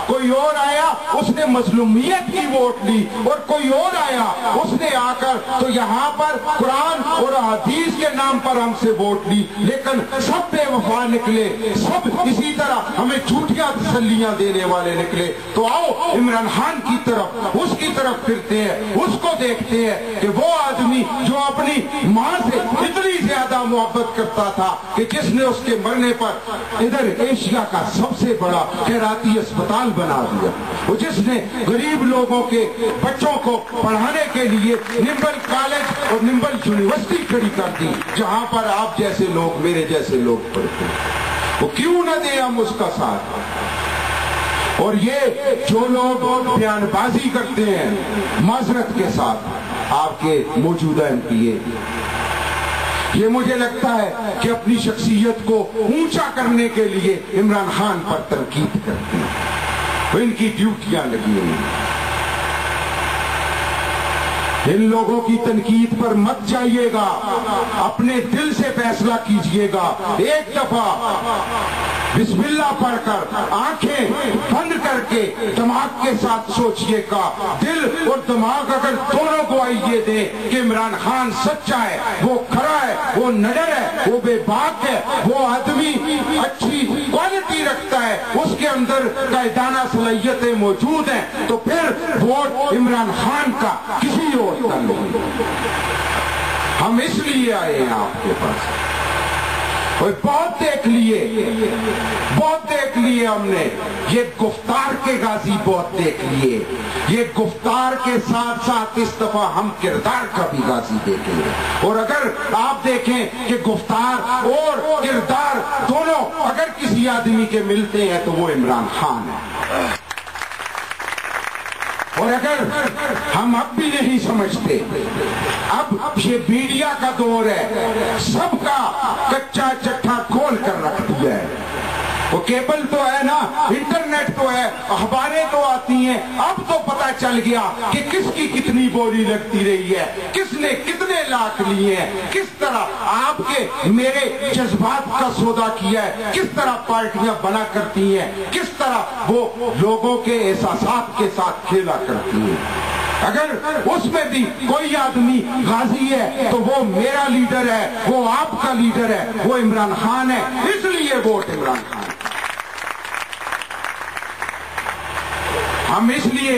کوئی اور آیا اس نے مظلومیت کی ووٹ لی، اور کوئی اور آیا اس نے آ کر تو یہاں پر قرآن اور حدیث کے نام پر ہم سے ووٹ لی، لیکن سب بے وفا نکلے، سب اسی طرح ہمیں جھوٹیاں تسلیاں دینے والے نکلے۔ تو آؤ عمران خان کی طرف، اس کی طرف پھرتے ہیں، اس کو دیکھتے ہیں کہ وہ آدمی جو اپنی ماں سے اتنی زیادہ محبت کرتا تھا کہ جس نے اس کے مرنے پر ادھر ایشیا کا سب سے بڑا خیراتی اسپتال بنا دیا، وہ جس نے غریب لوگوں کے بچوں کو پڑھانے کے لیے نمبل کالج اور نمبل یونیورسٹی کھڑی کر دی جہاں پر آپ جیسے لوگ، میرے جیسے لوگ پڑھتے ہیں، وہ کیوں نہ دیں ہم اس کا ساتھ؟ اور یہ جو لوگ بیان بازی کرتے ہیں معذرت کے ساتھ آپ کے موجودہ ایم پی اے، یہ مجھے لگتا ہے کہ اپنی شخصیت کو اونچا کرنے کے لیے عمران خان پر تنقید کرتے ہیں، ان کی ڈیوٹیاں لگی ہوئی ہیں۔ ان لوگوں کی تنقید پر مت جائیے گا، اپنے دل سے فیصلہ کیجئے گا۔ ایک دفعہ بسم اللہ پڑھ کر آنکھیں بند کر کے دماغ کے ساتھ سوچئے گا، دل اور دماغ اگر دونوں کو یہ دیں کہ عمران خان سچا ہے، وہ کھڑا ہے، وہ نڈر ہے، وہ بے باک ہے، وہ آدمی اچھی کوالٹی رکھتا ہے، اس کے اندر قائدانہ صلاحیتیں موجود ہیں، تو پھر ووٹ عمران خان کا کسی اور کا نہیں۔ ہم اس لیے آئے ہیں آپ کے پاس، بہت دیکھ لیے ہم نے، یہ گفتار کے غازی بہت دیکھ لیے، یہ گفتار کے ساتھ ساتھ اس دفعہ ہم کردار کا بھی غازی دیکھیں گے۔ اور اگر آپ دیکھیں کہ گفتار اور کردار دونوں اگر کسی آدمی کے ملتے ہیں تو وہ عمران خان ہے۔ اور اگر ہم اب بھی نہیں سمجھتے، اب یہ میڈیا کا دور ہے، سب کا کچا چٹھا کھول کر رکھ دیا ہے، وہ کیبل تو ہے نا، انٹرنیٹ تو ہے، اخباریں تو آتی ہیں، اب تو پتہ چل گیا کہ کس کی کتنی بولی لگتی رہی ہے، کس نے کتنے لاکھ لیے ہیں، کس طرح آپ کے میرے جذبات کا سودا کیا ہے، کس طرح پارٹیاں بنا کرتی ہیں، کس طرح وہ لوگوں کے احساسات کے ساتھ کھیلا کرتی ہیں۔ اگر اس میں بھی کوئی آدمی غازی ہے تو وہ میرا لیڈر ہے، وہ آپ کا لیڈر ہے، وہ عمران خان ہے، اس لیے ووٹ عمران خان۔ ہم اس لیے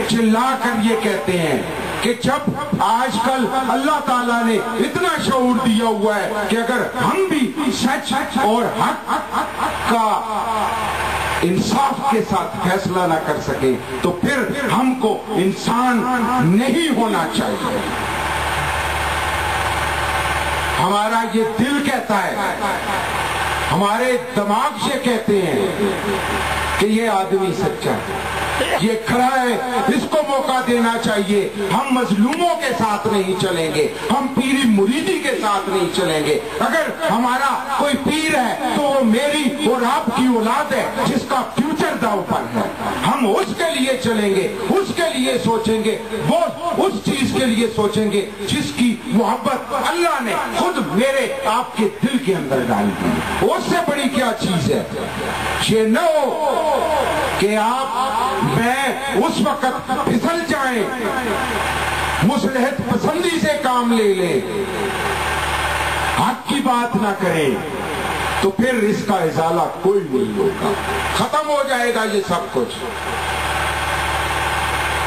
چلا کر یہ کہتے ہیں کہ جب آج کل اللہ تعالیٰ نے اتنا شعور دیا ہوا ہے کہ اگر ہم بھی سچ اور حق کا انصاف کے ساتھ فیصلہ نہ کر سکے تو پھر ہم کو انسان نہیں ہونا چاہیے۔ ہمارا یہ دل کہتا ہے، ہمارے دماغ سے کہتے ہیں کہ یہ آدمی سچا ہے، یہ کھڑا ہے، اس کو موقع دینا چاہیے۔ ہم مظلوموں کے ساتھ نہیں چلیں گے، ہم پیری مریدی کے ساتھ نہیں چلیں گے۔ اگر ہمارا کوئی پیر ہے تو وہ میری اور آپ کی اولاد ہے جس کا فیوچر داؤ پر ہے، ہم اس کے لیے چلیں گے، اس کے لیے سوچیں گے، وہ اس چیز کے لیے سوچیں گے جس کی محبت اللہ نے خود میرے آپ کے دل کے اندر ڈال دی۔ اس سے بڑی کیا چیز ہے؟ یہ نہ ہو کہ آپ میں اس وقت پھسل جائیں، مصلحت پسندی سے کام لے لیں، حق کی بات نہ کریں، تو پھر اس کا ازالہ کوئی نہیں ہوگا، ختم ہو جائے گا یہ سب کچھ۔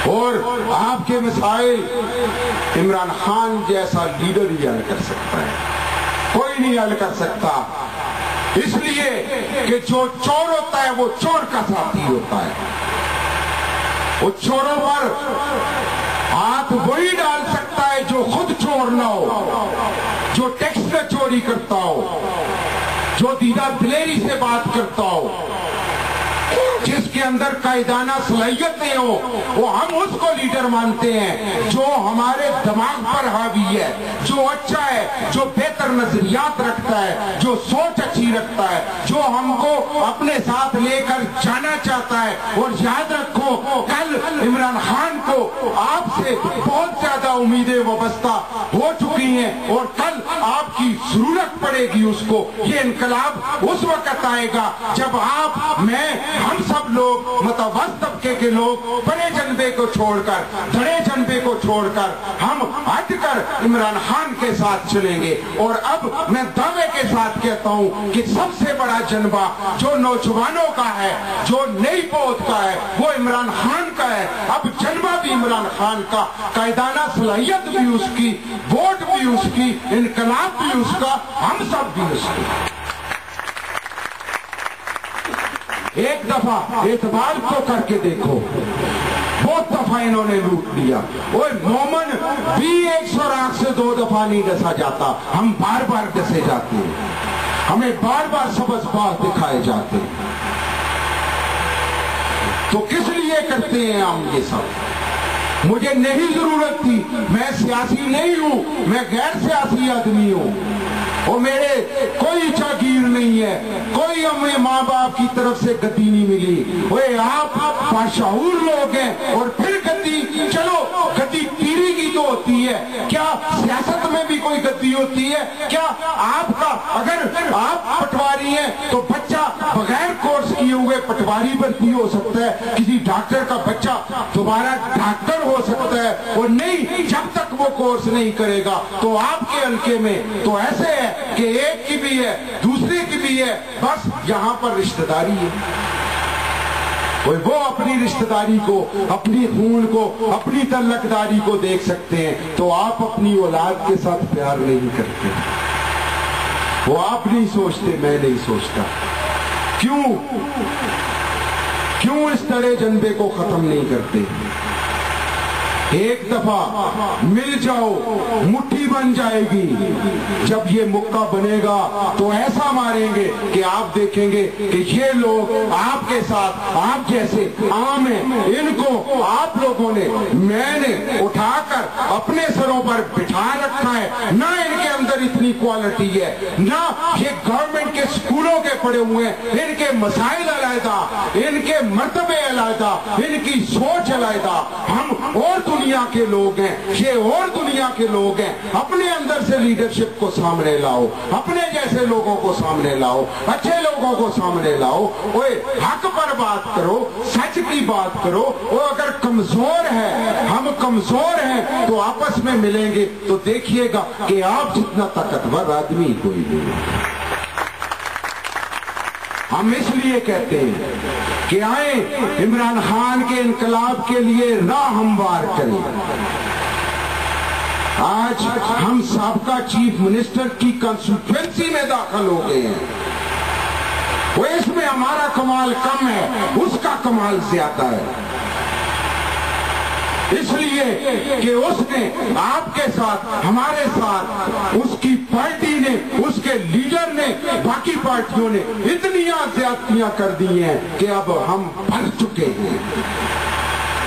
اور آپ کے مسائل عمران خان جیسا لیڈر ہی حل کر سکتا ہے، کوئی نہیں حل کر سکتا، اس لیے کہ جو چور ہوتا ہے وہ چور کا ساتھی ہوتا ہے۔ وہ چوروں پر ہاتھ وہی ڈال سکتا ہے جو خود چور نہ ہو، جو ٹیکس میں چوری کرتا ہو، جو دیدہ دلیری سے بات کرتا ہو، جس کے اندر قائدانہ صلاحیتیں ہو، وہ ہم اس کو لیڈر مانتے ہیں جو ہمارے دماغ پر حاوی ہے، جو اچھا ہے، جو بہتر نظریات رکھتا ہے، جو سوچ اچھی رکھتا ہے، جو ہم کو اپنے ساتھ لے کر جانا چاہتا ہے۔ اور یاد رکھو کل عمران خان کو آپ سے بہت زیادہ امیدیں وابستہ ہو چکی ہیں، اور کل آپ کی ضرورت پڑے گی اس کو۔ یہ انقلاب اس وقت آئے گا جب آپ، میں हम सब लोग मुतवस्सित तबके के लोग बड़े जनबे को छोड़कर, बड़े जनबे को छोड़कर हम हटकर इमरान खान के साथ चलेंगे। और अब मैं दावे के साथ कहता हूं कि सबसे बड़ा जनबा जो नौजवानों का है, जो नई पौध का है, वो इमरान खान का है। अब जनबा भी इमरान खान का, कायदाना सलाहियत भी उसकी, वोट भी उसकी, इनकलाब भी उसका, हम सब भी उसके। एक दफा एतबार तो करके देखो, बहुत दफा इन्होंने लूट लिया। ओए मोमन भी 100 राख से 2 दफा नहीं डसा जाता, हम बार बार डसे जाते हैं, हमें बार बार सबक बात दिखाए जाते हैं। तो किस लिए करते हैं हम ये सब? मुझे नहीं जरूरत थी, मैं सियासी नहीं हूं, मैं गैर सियासी आदमी हूं, और मेरे कोई जागीर नहीं है, कोई हमें माँ बाप की तरफ से गद्दी नहीं मिली। ओए आप बाशऊर लोग हैं, और फिर गद्दी, चलो गद्दी पीरी की तो होती है, क्या सियासत में भी कोई गद्दी होती है? क्या आपका, अगर आप पटवारी हैं तो बच्चा बगैर कोर्स किए हुए पटवारी भर्ती हो सकता है, किसी डॉक्टर का बच्चा दोबारा डॉक्टर हो सकता है, और नहीं, जब तक वो कोर्स नहीं करेगा। तो आपके हल्के में तो ऐसे है कि एक की भी है, दूसरे की भी है, बस यहां पर रिश्तेदारी है। वो अपनी रिश्तेदारी को, अपनी खून को, अपनी तल्लकदारी को देख सकते हैं, तो आप अपनी औलाद के साथ प्यार नहीं करते। वो आप नहीं सोचते, मैं नहीं सोचता। क्यों इस तरह जनबे को खत्म नहीं करते? एक दफा मिल जाओ, मुट्ठी बन जाएगी। जब ये मुक्का बनेगा तो ऐसा मारेंगे कि आप देखेंगे कि ये लोग आपके साथ, आप जैसे आम हैं, इनको आप लोगों ने, मैंने उठाकर अपने सरों पर बिठा रखा है। ना इनके अंदर इतनी क्वालिटी है, ना ये गवर्नमेंट के स्कूलों के पढ़े हुए हैं, इनके मसाइल अलहदा, इनके मर्तबे अलहदा, इनकी सोच अलहदा। हम और दुनिया के लोग हैं, ये और दुनिया के लोग हैं। अपने अंदर से लीडरशिप को सामने लाओ, अपने जैसे लोगों को सामने लाओ, अच्छे लोगों को सामने लाओ। ओए हक पर बात करो, सच की बात करो। वो अगर कमजोर है, हम कमजोर हैं, तो आपस में मिलेंगे तो देखिएगा कि आप जितना ताकतवर आदमी कोई नहीं। हम इसलिए कहते हैं कि आए इमरान खान के इनकलाब के लिए राह हमवार करें। आज हम साबका चीफ मिनिस्टर की कंस्टिट्यूएंसी में दाखिल हो गए हैं। वो इसमें हमारा कमाल कम है, उसका कमाल ज्यादा है। इसलिए कि उसने आपके साथ, हमारे साथ, उसकी पार्टी ने, उसके लीडर ने, बाकी पार्टियों ने इतनी ज्यादतियां कर दी हैं कि अब हम भर चुके हैं।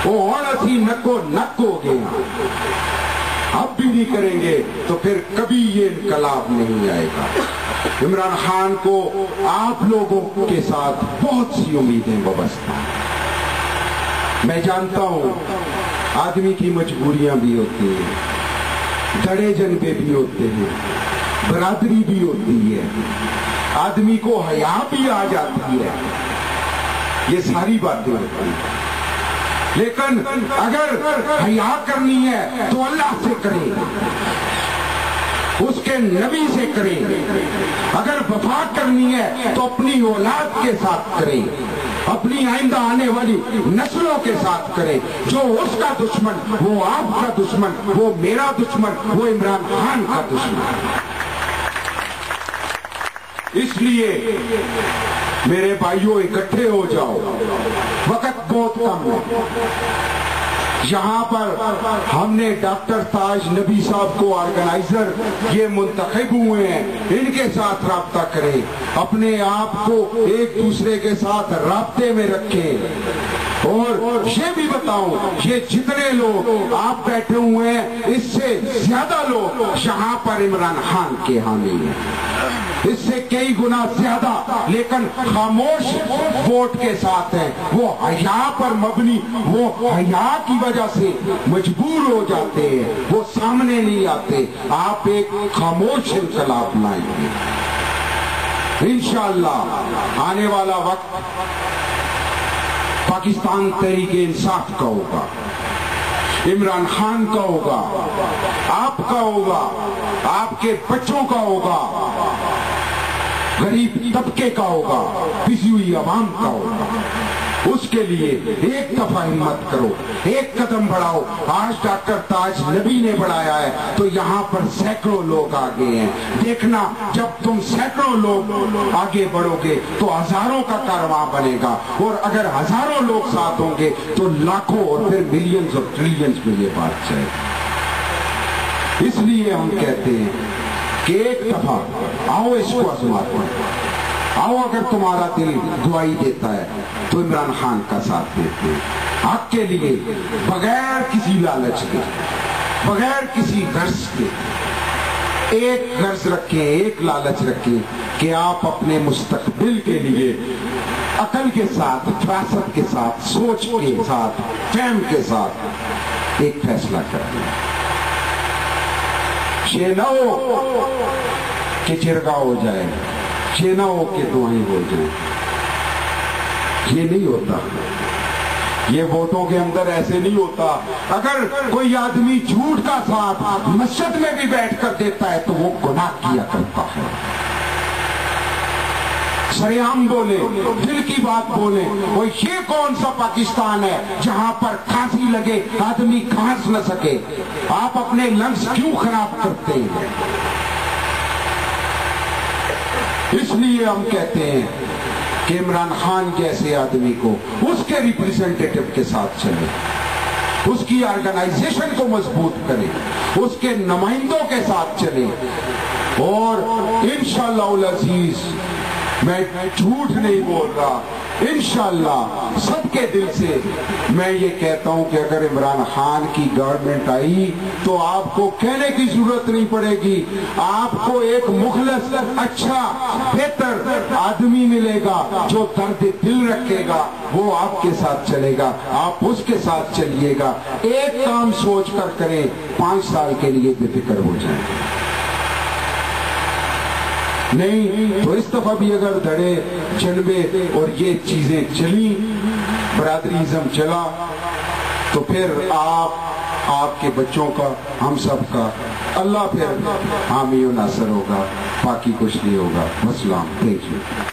वो और असी नको नक हो गए, अब भी नहीं करेंगे तो फिर कभी ये इनकलाब नहीं आएगा। इमरान खान को आप लोगों के साथ बहुत सी उम्मीदें वाबस्ता हैं। मैं जानता हूं आदमी की मजबूरियां भी होती हैं, धड़े जनबे भी होते हैं, बरादरी भी होती है, आदमी को हया भी आ जाती है, ये सारी बातें होती हैं। लेकिन अगर हया करनी है तो अल्लाह से करें, उसके नबी से करें। अगर वफा करनी है तो अपनी औलाद के साथ करें, अपनी आइंदा आने वाली नस्लों के साथ करें। जो उसका दुश्मन, वो आपका दुश्मन, वो मेरा दुश्मन, वो इमरान खान का दुश्मन। इसलिए मेरे भाइयों इकट्ठे हो जाओ, वक्त बहुत कम है। यहाँ पर हमने डॉक्टर ताज नबी साहब को ऑर्गेनाइजर ये मुंतखब हुए हैं, इनके साथ राब्ता करें, अपने आप को एक दूसरे के साथ राब्ते में रखें। और ये भी बताऊं, ये जितने लोग आप बैठे हुए हैं, इससे ज्यादा लोग यहाँ पर इमरान खान के हामी हैं, इससे कई गुना ज्यादा, लेकिन खामोश वोट के साथ हैं। वो हया पर मबनी, वो हया की वजह से मजबूर हो जाते हैं, वो सामने नहीं आते। आप एक खामोश इनकलाब लाएंगे इंशाअल्लाह। आने वाला वक्त पाकिस्तान तहरीक इंसाफ का होगा, इमरान खान का होगा, आपका होगा, आपके बच्चों का होगा, गरीब तबके का होगा, पिसी हुई आवाम का होगा। उसके लिए एक दफा हिम्मत करो, एक कदम बढ़ाओ। आज डॉक्टर ताज नबी ने बढ़ाया है तो यहाँ पर सैकड़ों लोग आगे हैं। देखना, जब तुम सैकड़ों लोग आगे बढ़ोगे तो हजारों का कारवां बनेगा, और अगर हजारों लोग साथ होंगे तो लाखों और फिर मिलियंस और ट्रिलियंस में ये बात जाएगी। इसलिए हम कहते हैं कि एक दफा आओ, इसको आजमाते हैं। आओ, अगर तुम्हारा दिल दुआई देता है तो इमरान खान का साथ देते हैं, हक के लिए, बगैर किसी लालच के, बगैर किसी गर्ज के। एक गर्ज रखें, एक लालच रखें कि आप अपने मुस्तकबिल के लिए अकल के साथ, फरासत के साथ, सोच के साथ, फहम के साथ एक फैसला कर लें। ये ना हो कि चिरगा हो जाए, ये ना हो कि दुआएं हो जाए। ये नहीं होता, ये वोटों के अंदर ऐसे नहीं होता। अगर कोई आदमी झूठ का साथ मस्जिद में भी बैठ कर देता है तो वो गुनाह किया करता है। सरेआम बोले, दिल की बात बोले। वो ये कौन सा पाकिस्तान है जहां पर खांसी लगे आदमी खांस न सके? आप अपने लंग्स क्यों खराब करते हैं? इसलिए हम कहते हैं कि इमरान खान जैसे आदमी को उसके रिप्रेजेंटेटिव के साथ चले, उसकी ऑर्गेनाइजेशन को मजबूत करें, उसके नुमाइंदों के साथ चले, और इंशाअल्लाह अजीज, मैं झूठ नहीं बोल रहा, इंशाअल्लाह सबके दिल से मैं ये कहता हूं कि अगर इमरान खान की गवर्नमेंट आई तो आपको कहने की जरूरत नहीं पड़ेगी। आपको एक मुखलस, अच्छा, बेहतर आदमी मिलेगा जो दर्द दिल रखेगा, वो आपके साथ चलेगा, आप उसके साथ चलिएगा। एक काम सोच कर करें, 5 साल के लिए बेफिक्र हो जाए। नहीं तो इस दफा भी अगर धड़े चलबे और ये चीजें चली, बरादरीज़म चला, तो फिर आपके बच्चों का, हम सब का अल्लाह फिर हामी और नासर होगा, बाकी कुछ नहीं होगा। अस्सलाम, थैंक यू।